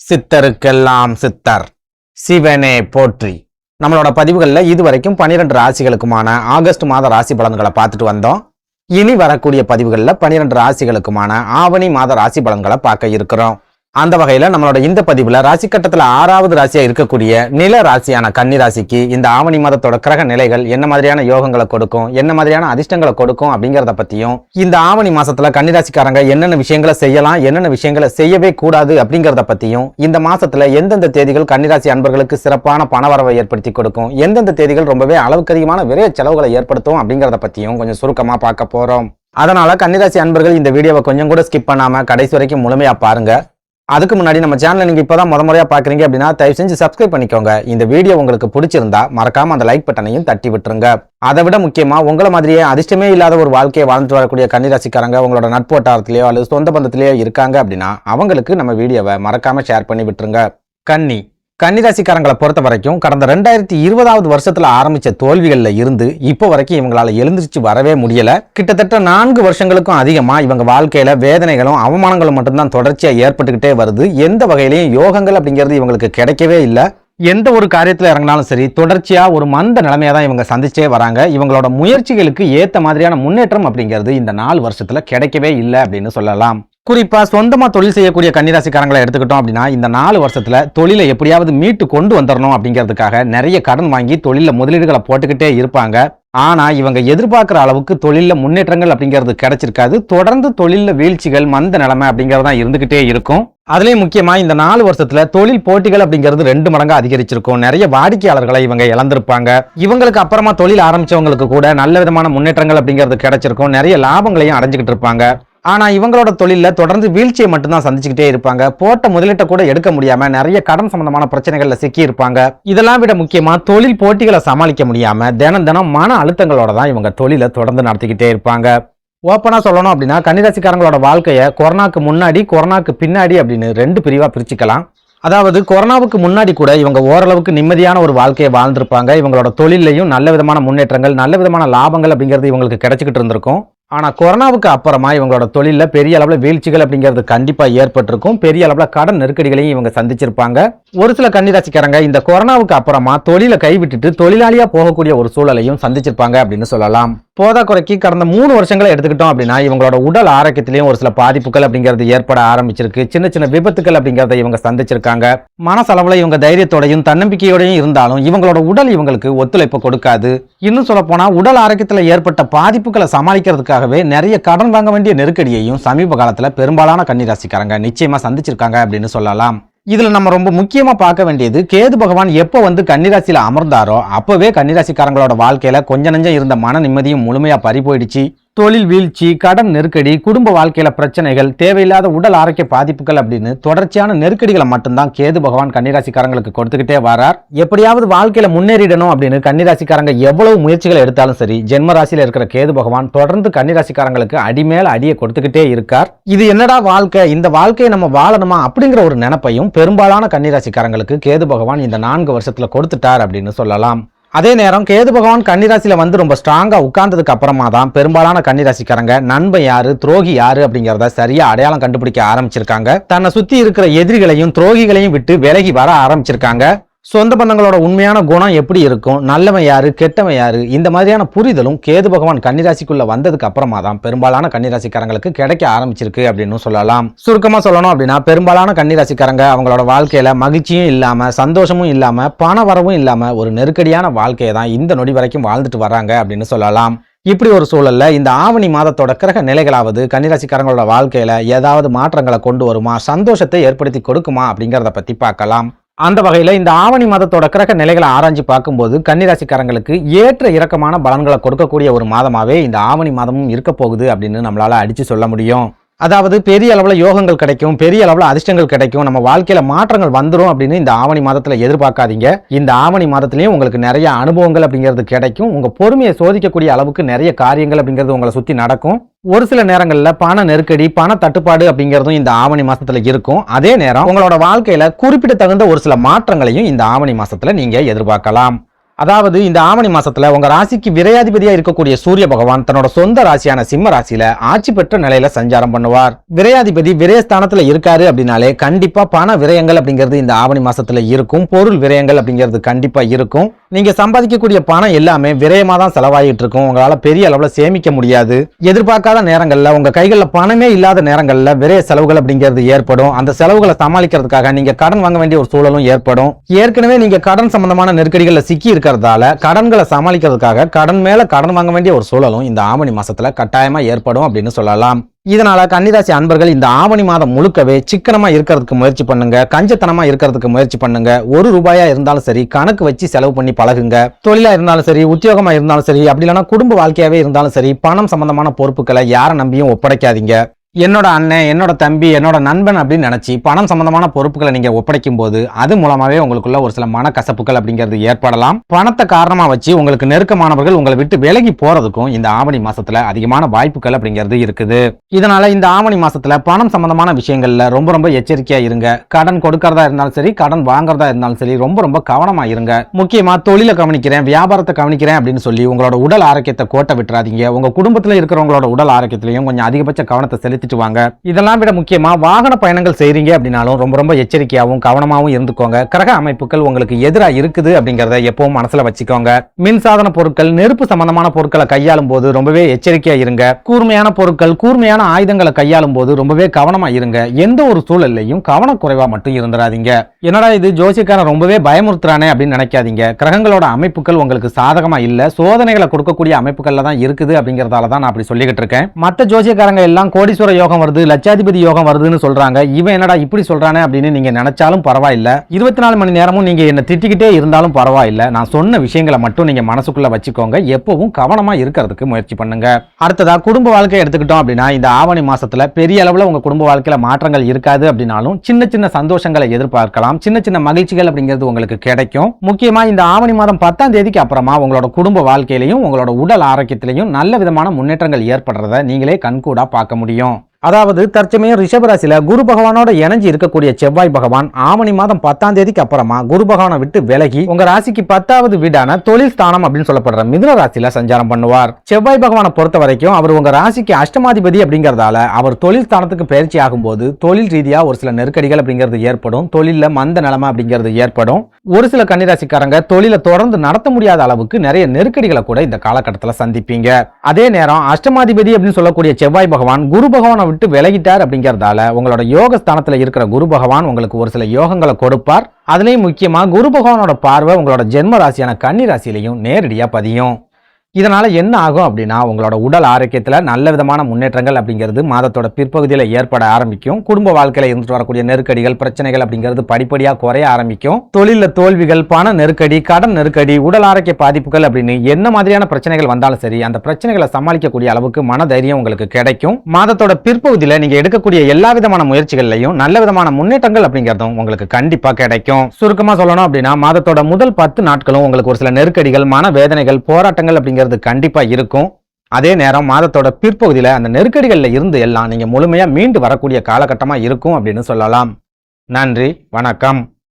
சித்தருக்கெல்லாம் சித்தர் சிவனே போற்றி. நம்மளோட பதிவுகளில் இதுவரைக்கும் 12 ராசிகளுக்குமான ஆகஸ்ட் மாத ராசி பலன்களை பார்த்துட்டு வந்தோம். இனி வரக்கூடிய பதிவுகளில் 12 ராசிகளுக்குமான ஆவணி மாத ராசி பலன்களை பார்க்க இருக்கிறோம். அந்த வகையில நம்மளோட இந்த பதிவுல ராசி கட்டத்துல 6வது ராசியா இருக்கக்கூடிய நில ராசியான கன்னி ராசிக்கு இந்த ஆவணி மாதத்தோட கிரக நிலைகள் என்ன மாதிரியான யோகங்களை கொடுக்கும், என்ன மாதிரியான அதிர்ஷ்டங்களை கொடுக்கும் அப்படிங்கறத பத்தியும், இந்த ஆவணி மாசத்துல கன்னி ராசிக்காரங்க என்னென்ன விஷயங்களை செய்யலாம், என்னென்ன விஷயங்களை செய்யவே கூடாது அப்படிங்கறத பத்தியும், இந்த மாசத்துல எந்தெந்த தேதிகள் கன்னிராசி அன்பர்களுக்கு சிறப்பான பணவரவை ஏற்படுத்தி கொடுக்கும், எந்தெந்த தேதிகள் ரொம்பவே அளவுக்கு அதிகமான விரைய செலவுகளை ஏற்படுத்தும் அப்படிங்கறத பத்தியும் கொஞ்சம் சுருக்கமா பார்க்க போறோம். அதனால கன்னிராசி அன்பர்கள் இந்த வீடியோவை கொஞ்சம் கூட ஸ்கிப் பண்ணாம கடைசி வரைக்கும் முழுமையா பாருங்க. அதுக்கு முன்னாடி நம்ம சேனலை நீங்க இப்பதான் முறையா பாக்குறீங்க அப்படின்னா தயவு செஞ்சு சப்ஸ்கிரைப் பண்ணிக்கோங்க. இந்த வீடியோ உங்களுக்கு பிடிச்சிருந்தா மறக்காம அந்த லைக் பட்டனையும் தட்டி விட்டுருங்க. அதை விட முக்கியமா உங்களை மாதிரியே அதிர்ஷ்டமே இல்லாத ஒரு வாழ்க்கையை வாழ்ந்துட்டு வரக்கூடிய கன்னிராசிக்காரங்க உங்களோட நட்பு வட்டாரத்திலேயோ அல்லது சொந்த பந்தத்திலேயோ இருக்காங்க அப்படின்னா அவங்களுக்கு நம்ம வீடியோவை மறக்காம ஷேர் பண்ணி விட்டுருங்க. கன்னிராசிக்காரங்களை பொறுத்த வரைக்கும் கடந்த 2020வது வருஷத்துல ஆரம்பிச்ச தோல்விகள்ல இருந்து இப்போ வரைக்கும் இவங்களால எழுந்திருச்சு வரவே முடியல. கிட்டத்தட்ட 4 வருஷங்களுக்கும் அதிகமா இவங்க வாழ்க்கையில வேதனைகளும் அவமானங்களும் மட்டும்தான் தொடர்ச்சியா ஏற்பட்டுக்கிட்டே வருது. எந்த வகையிலையும் யோகங்கள் அப்படிங்கிறது இவங்களுக்கு கிடைக்கவே இல்லை. எந்த ஒரு காரியத்துல இறங்கினாலும் சரி தொடர்ச்சியா ஒரு மந்த நிலைமையா தான் இவங்க சந்திச்சே வராங்க. இவங்களோட முயற்சிகளுக்கு ஏத்த மாதிரியான முன்னேற்றம் அப்படிங்கிறது இந்த 4 வருஷத்துல கிடைக்கவே இல்லை அப்படின்னு சொல்லலாம். குறிப்பா சொந்தமா தொழில் செய்யக்கூடிய கன்னிராசிக்காரங்களை எடுத்துக்கிட்டோம் அப்படின்னா இந்த 4 வருஷத்துல தொழிலை எப்படியாவது மீட்டு கொண்டு வந்துடணும் அப்படிங்கிறதுக்காக நிறைய கடன் வாங்கி தொழில முதலீடுகளை போட்டுக்கிட்டே இருப்பாங்க. ஆனா இவங்க எதிர்பார்க்கிற அளவுக்கு தொழில முன்னேற்றங்கள் அப்படிங்கிறது கிடைச்சிருக்காது. தொடர்ந்து தொழில வீழ்ச்சிகள், மந்த நிலைமை அப்படிங்கறதான் இருந்துகிட்டே இருக்கும். அதுலயும் முக்கியமா இந்த 4 வருஷத்துல தொழில் போட்டிகள் அப்படிங்கிறது 2 மடங்கா அதிகரிச்சிருக்கும். நிறைய வாடிக்கையாளர்களை இவங்க இழந்திருப்பாங்க. இவங்களுக்கு அப்புறமா தொழில் ஆரம்பிச்சவங்களுக்கு கூட நல்ல விதமான முன்னேற்றங்கள் அப்படிங்கிறது கிடைச்சிருக்கும். நிறைய லாபங்களையும் அடைஞ்சுக்கிட்டு இருப்பாங்க. ஆனா இவங்களோட தொழில தொடர்ந்து வீழ்ச்சியை மட்டும்தான் சந்திச்சுக்கிட்டே இருப்பாங்க. போட்ட முதலீட்டை கூட எடுக்க முடியாம நிறைய கடன் சம்பந்தமான பிரச்சனைகள்ல சிக்கி இருப்பாங்க. இதெல்லாம் விட முக்கியமா தொழில் போட்டிகளை சமாளிக்க முடியாம தினம் மன அழுத்தங்களோட தான் இவங்க தொழிலை தொடர்ந்து நடத்திக்கிட்டே இருப்பாங்க. ஓப்பனா சொல்லணும் அப்படின்னா கன்னிராசிக்காரங்களோட வாழ்க்கைய கொரோனாக்கு முன்னாடி கொரோனாக்கு பின்னாடி அப்படின்னு 2 பிரிவா பிரிச்சுக்கலாம். அதாவது கொரோனாவுக்கு முன்னாடி கூட இவங்க ஓரளவுக்கு நிம்மதியான ஒரு வாழ்க்கையை வாழ்ந்திருப்பாங்க. இவங்களோட தொழிலையும் நல்ல விதமான முன்னேற்றங்கள், நல்ல விதமான லாபங்கள் அப்படிங்கிறது இவங்களுக்கு கிடைச்சிக்கிட்டு இருந்திருக்கும். ஆனா கொரோனாவுக்கு அப்புறமா இவங்களோட தொழில பெரிய அளவுல வீழ்ச்சிகள் அப்படிங்கிறது கண்டிப்பா ஏற்பட்டிருக்கும். பெரிய அளவுல கடன் நெருக்கடிகளையும் இவங்க சந்திச்சிருப்பாங்க. ஒரு சில கன்னிராசிக்காரங்க இந்த கொரோனாவுக்கு அப்புறமா தொழிலை கைவிட்டுட்டு தொழிலாளியா போகக்கூடிய ஒரு சூழலையும் சந்திச்சிருப்பாங்க அப்படின்னு சொல்லலாம். போதாக்குறைக்கு கடந்த 3 வருஷங்களை எடுத்துக்கிட்டோம் அப்படின்னா இவங்களோட உடல் ஆரோக்கியத்திலையும் ஒரு சில பாதிப்புகள் அப்படிங்கிறது ஏற்பட ஆரம்பிச்சிருக்கு. சின்ன சின்ன விபத்துக்கள் அப்படிங்கிறத இவங்க சந்திச்சிருக்காங்க. மனசளவுல இவங்க தைரியத்தோடையும் தன்னம்பிக்கையோடையும் இருந்தாலும் இவங்களோட உடல் இவங்களுக்கு ஒத்துழைப்பு கொடுக்காது. இன்னும் சொல்ல போனா உடல் ஆரோக்கியத்துல ஏற்பட்ட பாதிப்புகளை சமாளிக்கிறதுக்காகவே நிறைய கடன் வாங்க வேண்டிய நெருக்கடியையும் சமீப காலத்துல பெரும்பாலான கன்னிராசிக்காரங்க நிச்சயமா சந்திச்சிருக்காங்க அப்படின்னு சொல்லலாம். இதுல நம்ம ரொம்ப முக்கியமா பார்க்க வேண்டியது கேது பகவான் எப்போ கன்னிராசியில அமர்ந்தாரோ அப்பவே கன்னிராசிக்காரங்களோட வாழ்க்கையில கொஞ்ச நெஞ்சம் இருந்த மன நிம்மதியும் முழுமையா பறி போயிடுச்சு. தொழில் வீழ்ச்சி, கடன் நெருக்கடி, குடும்ப வாழ்க்கையில பிரச்சனைகள், தேவையில்லாத உடல் ஆரோக்கிய பாதிப்புகள் அப்படின்னு தொடர்ச்சியான நெருக்கடிகளை மட்டும்தான் கேது பகவான் கன்னிராசிக்காரங்களுக்கு கொடுத்துக்கிட்டே வரார். எப்படியாவது வாழ்க்கையில முன்னேறிடணும் அப்படின்னு கன்னிராசிக்காரங்க எவ்வளவு முயற்சிகள் எடுத்தாலும் சரி ஜென்ம ராசியில இருக்கிற கேது பகவான் தொடர்ந்து கன்னிராசிக்காரங்களுக்கு அடிமேல அடியை கொடுத்துக்கிட்டே இருக்கார். இது என்னடா வாழ்க்கை, இந்த வாழ்க்கையை நம்ம வாழணுமா அப்படிங்கிற ஒரு நினைப்பையும் பெரும்பாலான கன்னிராசிக்காரங்களுக்கு கேது பகவான் இந்த 4 வருஷத்துல கொடுத்துட்டார் அப்படின்னு சொல்லலாம். அதே நேரம் கேது பகவான் கன்னிராசியில ரொம்ப ஸ்ட்ராங்கா உட்கார்ந்ததுக்கு அப்புறமா தான் பெரும்பாலான கன்னிராசிக்காரங்க நண்பன் யாரு, துரோகி யாரு அப்படிங்கறத சரியா அடையாளம் கண்டுபிடிக்க ஆரம்பிச்சிருக்காங்க. தன்னை சுத்தி இருக்கிற எதிரிகளையும் துரோகிகளையும் விட்டு விலகி வர ஆரம்பிச்சிருக்காங்க. சொந்த பந்தங்களோட உண்மையான குணம் எப்படி இருக்கும், நல்லவன் யாரு, கெட்டவன் யாரு, இந்த மாதிரியான புரிதலும் கேது பகவான் கன்னிராசிக்குள்ள வந்ததுக்கு அப்புறமா தான் பெரும்பாலான கன்னிராசிக்காரங்களுக்கு கிடைக்க ஆரம்பிச்சிருக்கு அப்படின்னு சொல்லலாம். சுருக்கமா சொல்லணும் அப்படின்னா பெரும்பாலான கன்னிராசிக்காரங்க அவங்களோட வாழ்க்கையில மகிழ்ச்சியும் இல்லாம, சந்தோஷமும் இல்லாம, பண வரவும் இல்லாம ஒரு நெருக்கடியான வாழ்க்கையை தான் இந்த நொடி வரைக்கும் வாழ்ந்துட்டு வர்றாங்க அப்படின்னு சொல்லலாம். இப்படி ஒரு சூழல்ல இந்த ஆவணி மாதத்தோட கிரக நிலைகளாவது கன்னிராசிக்காரங்களோட வாழ்க்கையில ஏதாவது மாற்றங்களை கொண்டு வருமா, சந்தோஷத்தை ஏற்படுத்தி கொடுக்குமா அப்படிங்கறத பத்தி பார்க்கலாம். அந்த வகையில இந்த ஆவணி மாதத்தோட கிரக நிலைகளை ஆராய்ச்சி பார்க்கும்போது கன்னிராசிக்காரங்களுக்கு ஏற்ற இறக்கமான பலன்களை கொடுக்கக்கூடிய ஒரு மாதமாவே இந்த ஆவணி மாதமும் இருக்க போகுது அப்படின்னு நம்மளால அடிச்சு சொல்ல முடியும். அதாவது பெரிய அளவுல யோகங்கள் கிடைக்கும், பெரிய அளவுல அதிர்ஷ்டங்கள் கிடைக்கும், நம்ம வாழ்க்கையில மாற்றங்கள் வந்துடும் அப்படின்னு இந்த ஆவணி மாதத்துல எதிர்பார்க்காதீங்க. இந்த ஆவணி மாதத்திலயும் உங்களுக்கு நிறைய அனுபவங்கள் அப்படிங்கிறது கிடைக்கும். உங்க பொறுமையை சோதிக்கக்கூடிய அளவுக்கு நிறைய காரியங்கள் அப்படிங்கிறது உங்களை சுத்தி நடக்கும். ஒரு சில நேரங்கள்ல பண நெருக்கடி, பண தட்டுப்பாடு அப்படிங்கிறதும் இந்த ஆவணி மாசத்துல இருக்கும். அதே நேரம் உங்களோட வாழ்க்கையில குறிப்பிட தகுந்த ஒரு சில மாற்றங்களையும் இந்த ஆவணி மாசத்துல நீங்க எதிர்பார்க்கலாம். அதாவது இந்த ஆவணி மாசத்துல உங்க ராசிக்கு விரையாதிபதியா இருக்கக்கூடிய சூரிய பகவான் தன்னோட சொந்த ராசியான சிம்ம ராசியில ஆட்சி பெற்ற நிலையில சஞ்சாரம் பண்ணுவார். விரையாதிபதி விரயஸ்தானத்துல இருக்காரு அப்படின்னாலே கண்டிப்பா பண விரயங்கள் அப்படிங்கிறது இந்த ஆவணி மாசத்துல இருக்கும். பொருள் விரயங்கள் அப்படிங்கிறது கண்டிப்பா இருக்கும். நீங்க சம்பாதிக்கக்கூடிய பணம் எல்லாமே விரயமா தான் செலவாயிட்டு இருக்கும். உங்களால பெரிய அளவுல சேமிக்க முடியாது. எதிர்பார்க்காத நேரங்கள்ல உங்க கைகள்ல பணமே இல்லாத நேரங்கள்ல விரய செலவுகள் அப்படிங்கிறது ஏற்படும். அந்த செலவுகளை சமாளிக்கிறதுக்காக நீங்க கடன் வாங்க வேண்டிய ஒரு சூழலும் ஏற்படும். ஏற்கனவே நீங்க கடன் சம்பந்தமான நெருக்கடிகள்ல சிக்கி இருக்கிறதால கடன்களை சமாளிக்கிறதுக்காக கடன் மேல கடன் வாங்க வேண்டிய ஒரு சூழலும் இந்த ஆவணி மாசத்துல கட்டாயமா ஏற்படும் அப்படின்னு சொல்லலாம். இதனால கன்னிராசி அன்பர்கள் இந்த ஆவணி மாதம் முழுக்கவே சிக்கனமா இருக்கிறதுக்கு முயற்சி பண்ணுங்க. கஞ்சத்தனமா இருக்கிறதுக்கு முயற்சி பண்ணுங்க. ₹1 இருந்தாலும் சரி கணக்கு வச்சு செலவு பண்ணி பழகுங்க. தொழிலா இருந்தாலும் சரி, உத்தியோகமா இருந்தாலும் சரி, அப்படி இல்லைன்னா குடும்ப வாழ்க்கையாவே இருந்தாலும் சரி, பணம் சம்பந்தமான பொறுப்புகளை யாரை நம்பியும் ஒப்படைக்காதீங்க. என்னோட அண்ணன், என்னோட தம்பி, என்னோட நண்பன் அப்படின்னு நினைச்சு பணம் சம்பந்தமான பொறுப்புகளை நீங்க ஒப்படைக்கும் போது அது மூலமாவே உங்களுக்குள்ள ஒரு சில மனக்கசப்புகள் அப்படிங்கிறது ஏற்படலாம். பணத்தை காரணமா வச்சு உங்களுக்கு நெருக்கமானவர்கள் உங்களை விட்டு விலகி போறதுக்கும் இந்த ஆவணி மாசத்துல அதிகமான வாய்ப்புகள் அப்படிங்கிறது இருக்குது. இதனால இந்த ஆவணி மாசத்துல பணம் சம்பந்தமான விஷயங்கள்ல ரொம்ப ரொம்ப எச்சரிக்கையா இருங்க. கடன் கொடுக்கறதா இருந்தாலும் சரி, கடன் வாங்குறதா இருந்தாலும் சரி, ரொம்ப ரொம்ப கவனமா இருங்க. முக்கியமா தொழிலை கவனிக்கிறேன், வியாபாரத்தை கவனிக்கிறேன் அப்படின்னு சொல்லி உங்களோட உடல் ஆரோக்கியத்தை கோட்டை விட்டுறாதீங்க. உங்க குடும்பத்துல இருக்கிறவங்களோட உடல் ஆரோக்கியத்திலையும் கொஞ்சம் அதிகபட்ச கவனத்தை செலுத்தி வாங்க. இதெல்லாம் விட முக்கியமா வாகன பயணங்கள் செய்றீங்க அப்படினாலும் ரொம்ப ரொம்ப எச்சரிக்கையாவும் கவனமாவும் இருந்துக்கோங்க. கிரக அமைப்புகள் உங்களுக்கு எதிராக இருக்குது அப்படிங்கறத எப்பவும் மனசுல வச்சுக்கோங்க. மின்சாதன பொருட்கள், நெருப்பு சம்பந்தமான பொருட்களை கையாளும் போது ரொம்பவே எச்சரிக்கையா இருங்க. கூர்மையான பொருட்கள், கூர்மையான ஆயுதங்களை கையாளும் போது ரொம்பவே கவனமா இருங்க. எந்த ஒரு சூழல்லையும் கவனக்குறைவா மட்டும் இருந்துடாதீங்க. என்னடா இது ஜோசியக்காரன் ரொம்பவே பயமுறுத்துறானே அப்படின்னு நினைக்காதீங்க. கிரகங்களோட அமைப்புகள் உங்களுக்கு சாதகமா இல்ல, சோதனைகளை கொடுக்கக்கூடிய அமைப்புகள்ல தான் இருக்குது அப்படிங்கறதால தான் நான் அப்படி சொல்லிக்கிட்டு இருக்கேன். மத்த ஜோசியக்காரங்க எல்லாம் கோடீஸ்வர யோகம் வருது, லட்சாதிபதி யோகம் வருதுன்னு சொல்றாங்க. இவன் என்னடா இப்படி சொல்றானே அப்படின்னு நீங்க நினைச்சாலும் பரவாயில்ல. 24 மணி நேரமும் நீங்க என்ன திட்டிக்கிட்டே இருந்தாலும் பரவாயில்ல. நான் சொன்ன விஷயங்களை மட்டும் நீங்க மனசுக்குள்ள வச்சுக்கோங்க. எப்பவும் கவனமா இருக்கிறதுக்கு முயற்சி பண்ணுங்க. அடுத்ததா குடும்ப வாழ்க்கை எடுத்துக்கிட்டோம் அப்படின்னா இந்த ஆவணி மாசத்துல பெரிய அளவுல உங்க குடும்ப வாழ்க்கையில மாற்றங்கள் இருக்காது அப்படின்னாலும் சின்ன சின்ன சந்தோஷங்களை எதிர்பார்க்கலாம். சின்ன சின்ன மகிழ்ச்சிகள் அப்படிங்கிறது உங்களுக்கு கிடைக்கும். முக்கியமா இந்த ஆவணி மாதம் 10ஆம் தேதிக்கு அப்புறமா உங்களோட குடும்ப வாழ்க்கையிலையும் உங்களோட உடல் ஆரோக்கியத்திலையும் நல்ல விதமான முன்னேற்றங்கள் ஏற்படுறத நீங்களே கண்கூடா பார்க்க முடியும். அதாவது தற்சமயம் ரிஷபராசியில குரு பகவானோட இணைஞ்சு இருக்கக்கூடிய செவ்வாய் பகவான் ஆவணி மாதம் 10ஆம் தேதிக்கு அப்புறமா குரு பகவானை விட்டு விலகி உங்க ராசிக்கு 10வது வீடான தொழில் ஸ்தானம் அப்படின்னு சொல்லப்படுற மிதுன ராசியில சஞ்சாரம் பண்ணுவார். செவ்வாய் பகவானை பொறுத்த வரைக்கும் அவர் உங்க ராசிக்கு அஷ்டமாதிபதி அப்படிங்கறதால அவர் தொழில் ஸ்தானத்துக்கு பயிற்சி ஆகும்போது தொழில் ரீதியா ஒரு சில நெருக்கடிகள் அப்படிங்கிறது ஏற்படும். தொழில மந்த நிலைமை அப்படிங்கிறது ஏற்படும். ஒரு சில கன்னிராசிக்காரங்க தொழிலை தொடர்ந்து நடத்த முடியாத அளவுக்கு நிறைய நெருக்கடிகளை கூட இந்த காலகட்டத்தில் சந்திப்பீங்க. அதே நேரம் அஷ்டமாதிபதி அப்படின்னு சொல்லக்கூடிய செவ்வாய் பகவான் குரு பகவானை விட்டு விலகிட்டார் அப்படிங்கறதால உங்களோட யோக ஸ்தானத்துல இருக்கிற குரு பகவான் உங்களுக்கு ஒரு சில யோகங்களை கொடுப்பார். அதுலயும் முக்கியமா குரு பகவானோட பார்வை உங்களோட ஜென்ம ராசியான கன்னி ராசியிலையும் நேரடியா பதியும். இதனால என்ன ஆகும் அப்படின்னா உங்களோட உடல் ஆரோக்கியத்துல நல்ல விதமான முன்னேற்றங்கள் அப்படிங்கிறது மாதத்தோட பிற்பகுதியில ஏற்பட ஆரம்பிக்கும். குடும்ப வாழ்க்கையில இருந்துட்டு வரக்கூடிய நெருக்கடிகள், பிரச்சனைகள் அப்படிங்கிறது படிப்படியா குறைய ஆரம்பிக்கும். தொழில தோல்விகள், பண நெருக்கடி, கடன் நெருக்கடி, உடல் ஆரோக்கிய பாதிப்புகள் அப்படின்னு என்ன மாதிரியான பிரச்சனைகள் வந்தாலும் சரி அந்த பிரச்சனைகளை சமாளிக்கக்கூடிய அளவுக்கு மன தைரியம் உங்களுக்கு கிடைக்கும். மாதத்தோட பிற்பகுதியில நீங்க எடுக்கக்கூடிய எல்லா விதமான முயற்சிகள்லையும் நல்ல விதமான முன்னேற்றங்கள் அப்படிங்கிறதும் உங்களுக்கு கண்டிப்பா கிடைக்கும். சுருக்கமா சொல்லணும் அப்படின்னா மாதத்தோட முதல் 10 நாட்களும் உங்களுக்கு ஒரு சில நெருக்கடிகள், மன வேதனைகள், போராட்டங்கள் அப்படிங்கிறது கண்டிப்பா இருக்கும். அதே நேரம் மாதத்தோட பிற்பகுதியில அந்த நெருக்கடிகள்ல இருந்து எல்லாம் நீங்க முழுமையா மீண்டு வரக்கூடிய காலகட்டமா இருக்கும் அப்படின்னு சொல்லலாம். நன்றி, வணக்கம்.